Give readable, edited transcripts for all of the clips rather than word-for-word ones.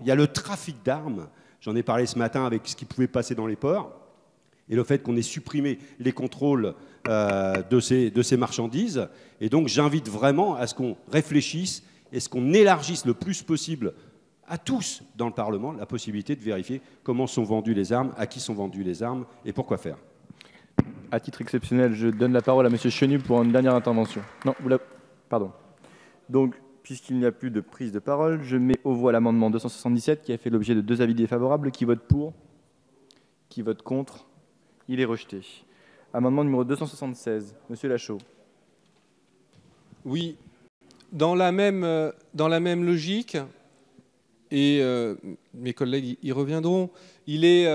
il y a le trafic d'armes. J'en ai parlé ce matin avec ce qui pouvait passer dans les ports. Et le fait qu'on ait supprimé les contrôles de ces marchandises. Et donc j'invite vraiment à ce qu'on réfléchisse et ce qu'on élargisse le plus possible à tous dans le Parlement la possibilité de vérifier comment sont vendues les armes, à qui sont vendues les armes et pourquoi faire. À titre exceptionnel, je donne la parole à M. Chenu pour une dernière intervention. Non, pardon. Donc, puisqu'il n'y a plus de prise de parole, je mets aux voix l'amendement 277 qui a fait l'objet de 2 avis défavorables. Qui vote pour? Qui vote contre? Il est rejeté. Amendement numéro 276, M. Lachaud. Oui, dans la même logique, et mes collègues y reviendront, il est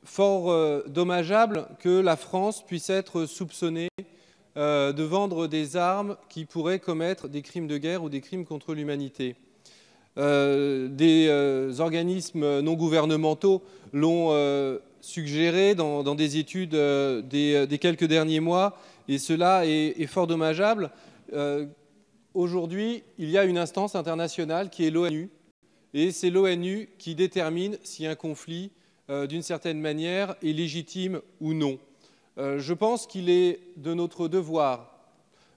fort dommageable que la France puisse être soupçonnée de vendre des armes qui pourraient commettre des crimes de guerre ou des crimes contre l'humanité. Des organismes non gouvernementaux l'ont suggéré dans des études des quelques derniers mois, et cela est fort dommageable. Aujourd'hui, il y a une instance internationale qui est l'ONU, et c'est l'ONU qui détermine si un conflit, d'une certaine manière, est légitime ou non. Je pense qu'il est de notre devoir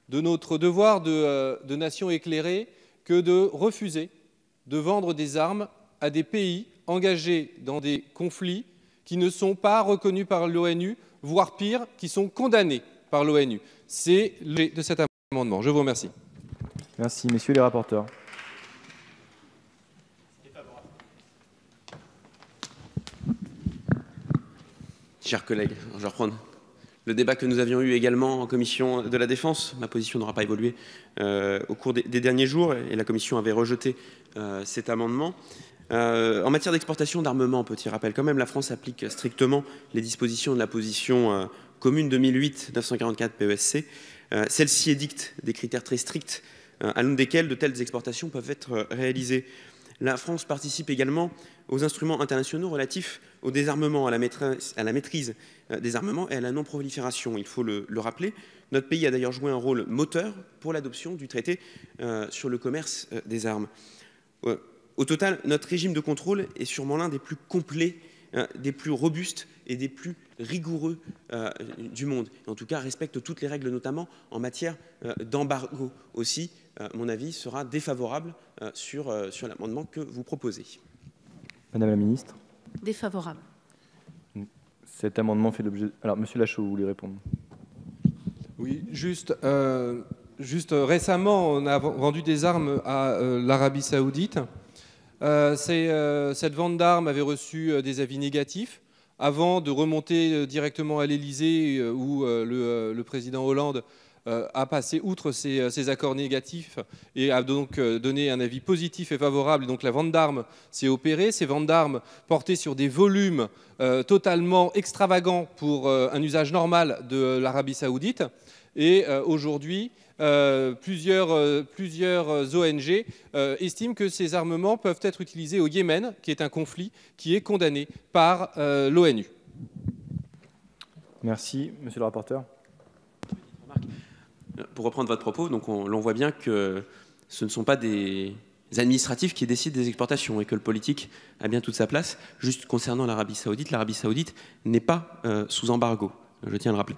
de nation éclairée, que de refuser de vendre des armes à des pays engagés dans des conflits qui ne sont pas reconnus par l'ONU, voire pire, qui sont condamnés par l'ONU. C'est l'objet de cet amendement. Je vous remercie. Merci. Messieurs les rapporteurs. Chers collègues, je vais reprendre le débat que nous avions eu également en commission de la Défense. Ma position n'aura pas évolué au cours des derniers jours et la commission avait rejeté cet amendement. En matière d'exportation d'armement, petit rappel quand même, la France applique strictement les dispositions de la position commune 2008-944 PESC. Celle-ci édicte des critères très stricts à l'un desquels de telles exportations peuvent être réalisées. La France participe également aux instruments internationaux relatifs au désarmement, à la maîtrise des armements et à la non-prolifération. Il faut le rappeler. Notre pays a d'ailleurs joué un rôle moteur pour l'adoption du traité sur le commerce des armes. Au total, notre régime de contrôle est sûrement l'un des plus complets, des plus robustes et des plus rigoureux du monde. Et en tout cas, respecte toutes les règles, notamment en matière d'embargo aussi. Mon avis sera défavorable sur l'amendement que vous proposez. Madame la ministre. Défavorable. Cet amendement fait l'objet... Alors, Monsieur Lachaud, vous voulez répondre? Oui, juste récemment, on a vendu des armes à l'Arabie Saoudite. Cette vente d'armes avait reçu des avis négatifs avant de remonter directement à l'Élysée où le président Hollande a passé outre ces accords négatifs et a donc donné un avis positif et favorable. Et donc la vente d'armes s'est opérée. Ces ventes d'armes portaient sur des volumes totalement extravagants pour un usage normal de l'Arabie Saoudite. Et aujourd'hui, plusieurs ONG estiment que ces armements peuvent être utilisés au Yémen, qui est un conflit qui est condamné par l'ONU. Merci. Monsieur le rapporteur. Pour reprendre votre propos, donc l'on voit bien que ce ne sont pas des administratifs qui décident des exportations et que le politique a bien toute sa place. Juste concernant l'Arabie Saoudite n'est pas sous embargo, je tiens à le rappeler.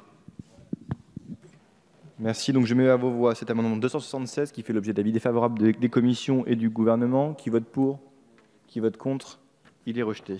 Merci. Donc je mets à vos voix cet amendement 276 qui fait l'objet d'avis défavorables des commissions et du gouvernement. Qui vote pour? Qui vote contre? Il est rejeté.